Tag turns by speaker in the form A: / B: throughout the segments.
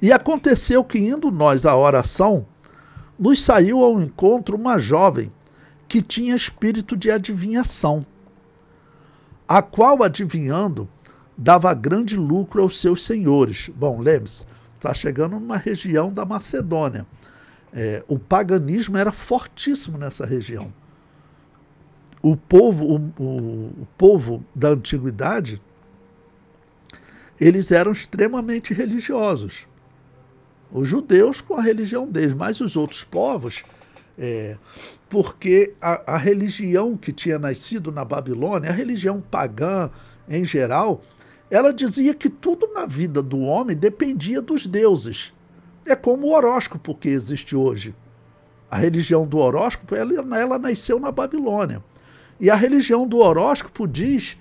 A: E aconteceu que, indo nós à oração, nos saiu ao encontro uma jovem que tinha espírito de adivinhação, a qual, adivinhando, dava grande lucro aos seus senhores. Bom, lembre-se, está chegando numa região da Macedônia. O paganismo era fortíssimo nessa região. O povo da antiguidade, eles eram extremamente religiosos. Os judeus com a religião deles, mas os outros povos, porque a religião que tinha nascido na Babilônia, a religião pagã em geral, ela dizia que tudo na vida do homem dependia dos deuses. É como o horóscopo que existe hoje. A religião do horóscopo, ela nasceu na Babilônia. E a religião do horóscopo diz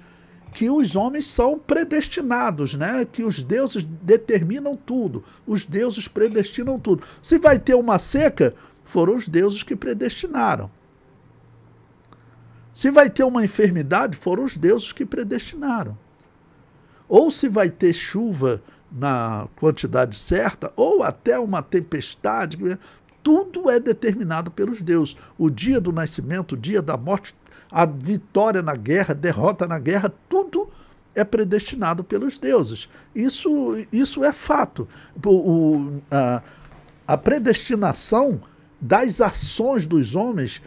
A: que os homens são predestinados, né? Que os deuses determinam tudo, os deuses predestinam tudo. Se vai ter uma seca, foram os deuses que predestinaram. Se vai ter uma enfermidade, foram os deuses que predestinaram. Ou se vai ter chuva na quantidade certa, ou até uma tempestade, tudo é determinado pelos deuses. O dia do nascimento, o dia da morte, a vitória na guerra, derrota na guerra, tudo é predestinado pelos deuses. Isso é fato. A predestinação das ações dos homens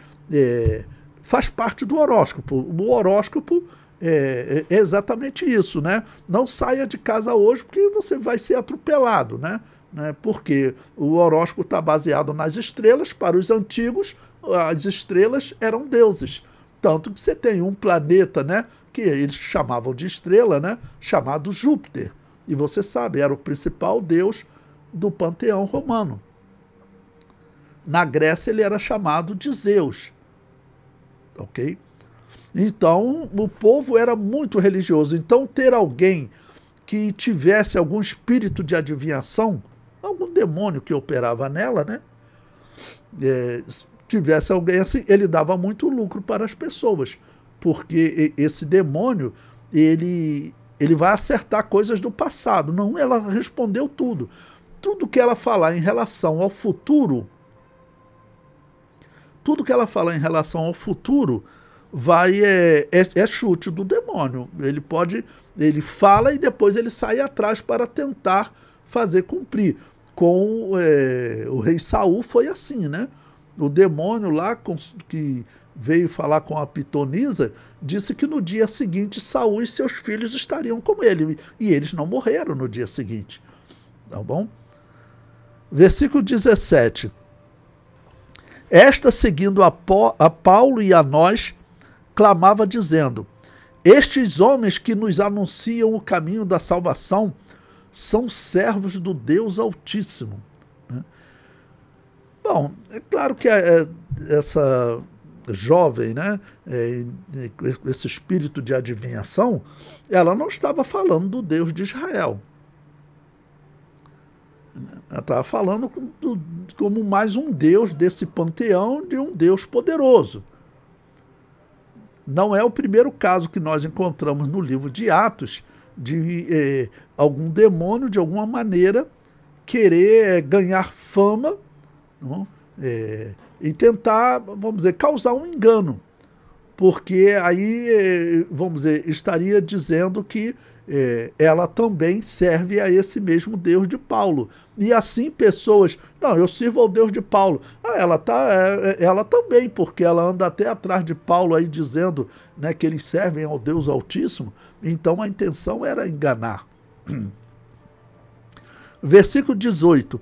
A: faz parte do horóscopo. O horóscopo é exatamente isso, né? Não saia de casa hoje porque você vai ser atropelado, né? Porque o horóscopo está baseado nas estrelas. Para os antigos, as estrelas eram deuses. Tanto que você tem um planeta, né, que eles chamavam de estrela, né, chamado Júpiter. E você sabe, era o principal deus do panteão romano. Na Grécia ele era chamado de Zeus. Ok? Então, o povo era muito religioso. Então, ter alguém que tivesse algum espírito de adivinhação, algum demônio que operava nela, né? Tivesse alguém assim, ele dava muito lucro para as pessoas, porque esse demônio, ele vai acertar coisas do passado. Não, ela respondeu tudo. Tudo que ela falar em relação ao futuro, é chute do demônio. Ele fala e depois ele sai atrás para tentar fazer cumprir. Com o rei Saul foi assim, né? O demônio lá que veio falar com a pitonisa disse que no dia seguinte Saul e seus filhos estariam com ele. E eles não morreram no dia seguinte. Tá bom? Versículo 17. Esta, seguindo a Paulo e a nós, clamava dizendo: estes homens que nos anunciam o caminho da salvação são servos do Deus Altíssimo. Bom, é claro que essa jovem, né, esse espírito de adivinhação, ela não estava falando do Deus de Israel. Ela estava falando como mais um Deus desse panteão, de um Deus poderoso. Não é o primeiro caso que nós encontramos no livro de Atos de algum demônio, de alguma maneira, querer ganhar fama, não? E tentar, vamos dizer, causar um engano, porque aí, vamos dizer, estaria dizendo que ela também serve a esse mesmo Deus de Paulo. E assim pessoas, não, eu sirvo ao Deus de Paulo. Ela também, porque ela anda até atrás de Paulo aí dizendo, né, que eles servem ao Deus Altíssimo. Então a intenção era enganar. Versículo 18.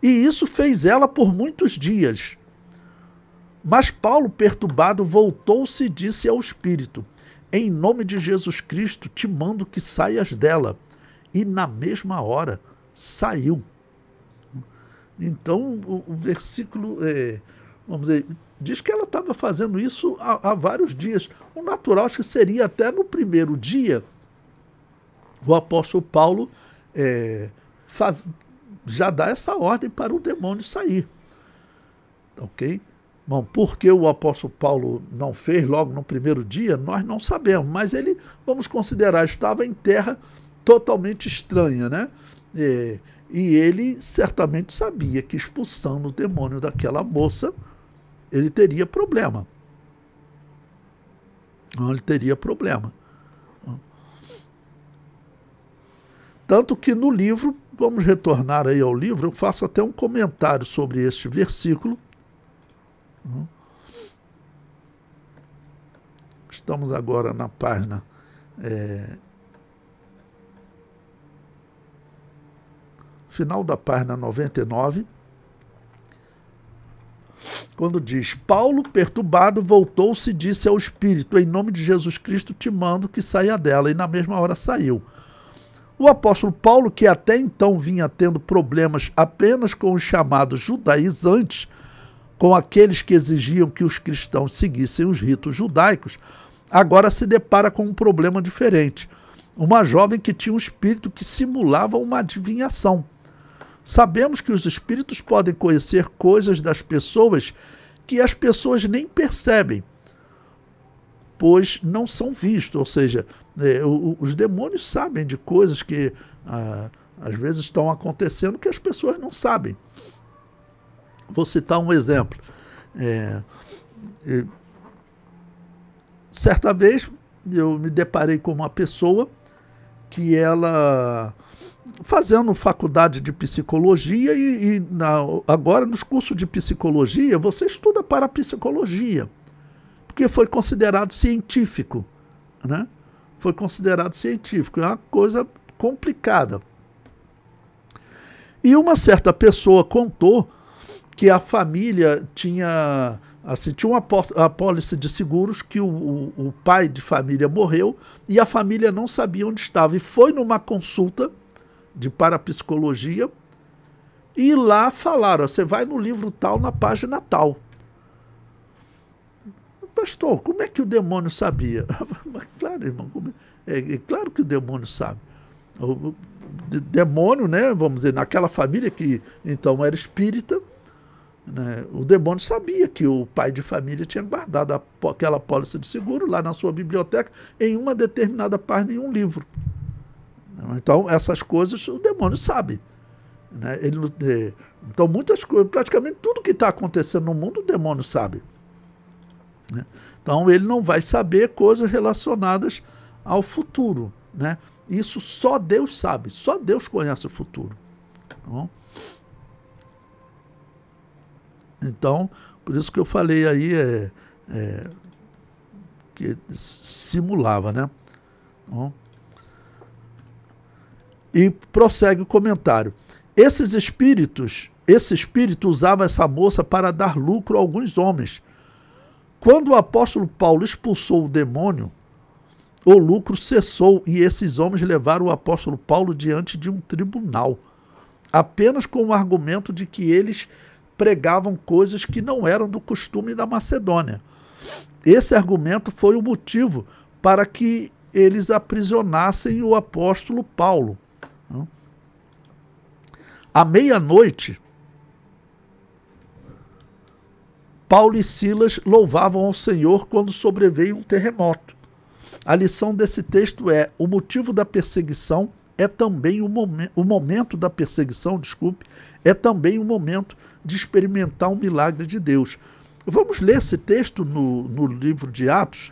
A: E isso fez ela por muitos dias. Mas Paulo, perturbado, voltou-se e disse ao Espírito: em nome de Jesus Cristo, te mando que saias dela. E na mesma hora saiu. Então, o versículo, vamos dizer, diz que ela estava fazendo isso há vários dias. O natural, acho que seria até no primeiro dia, o apóstolo Paulo já dá essa ordem para o demônio sair. Ok? Bom, por que o apóstolo Paulo não fez logo no primeiro dia, nós não sabemos, mas ele, vamos considerar, estava em terra totalmente estranha, né? E ele certamente sabia que expulsando o demônio daquela moça, ele teria problema. Ele teria problema. Tanto que no livro, vamos retornar aí ao livro, eu faço até um comentário sobre este versículo. Estamos agora na página final da página 99, quando diz: Paulo, perturbado, voltou-se e disse ao Espírito: em nome de Jesus Cristo te mando que saia dela. E na mesma hora saiu. O apóstolo Paulo, que até então vinha tendo problemas apenas com os chamados judaizantes, com aqueles que exigiam que os cristãos seguissem os ritos judaicos, agora se depara com um problema diferente. Uma jovem que tinha um espírito que simulava uma adivinhação. Sabemos que os espíritos podem conhecer coisas das pessoas que as pessoas nem percebem, pois não são vistos. Ou seja, os demônios sabem de coisas que às vezes estão acontecendo que as pessoas não sabem. Vou citar um exemplo. Certa vez eu me deparei com uma pessoa que ela, fazendo faculdade de psicologia, agora nos cursos de psicologia você estuda para a psicologia, porque foi considerado científico, né? Foi considerado científico, é uma coisa complicada. E uma certa pessoa contou que a família tinha uma apólice de seguros, que o pai de família morreu e a família não sabia onde estava. E foi numa consulta de parapsicologia e lá falaram: você vai no livro tal, na página tal. Pastor, como é que o demônio sabia? Mas, claro, irmão, é claro que o demônio sabe. O demônio, né, vamos dizer, naquela família que então era espírita, né, o demônio sabia que o pai de família tinha guardado aquela apólice de seguro lá na sua biblioteca em uma determinada página em um livro. Então, essas coisas o demônio sabe, né? Então, muitas coisas, praticamente tudo que está acontecendo no mundo, o demônio sabe, né? Então, ele não vai saber coisas relacionadas ao futuro, né? Isso só Deus sabe, só Deus conhece o futuro. Então, por isso que eu falei aí que simulava, né? E prossegue o comentário. Esse espírito usava essa moça para dar lucro a alguns homens. Quando o apóstolo Paulo expulsou o demônio, o lucro cessou e esses homens levaram o apóstolo Paulo diante de um tribunal, apenas com o argumento de que eles pregavam coisas que não eram do costume da Macedônia. Esse argumento foi o motivo para que eles aprisionassem o apóstolo Paulo. À meia-noite, Paulo e Silas louvavam ao Senhor quando sobreveio um terremoto. A lição desse texto é: o motivo da perseguição é também o momento da perseguição, é também o momento de experimentar um milagre de Deus. Vamos ler esse texto no livro de Atos,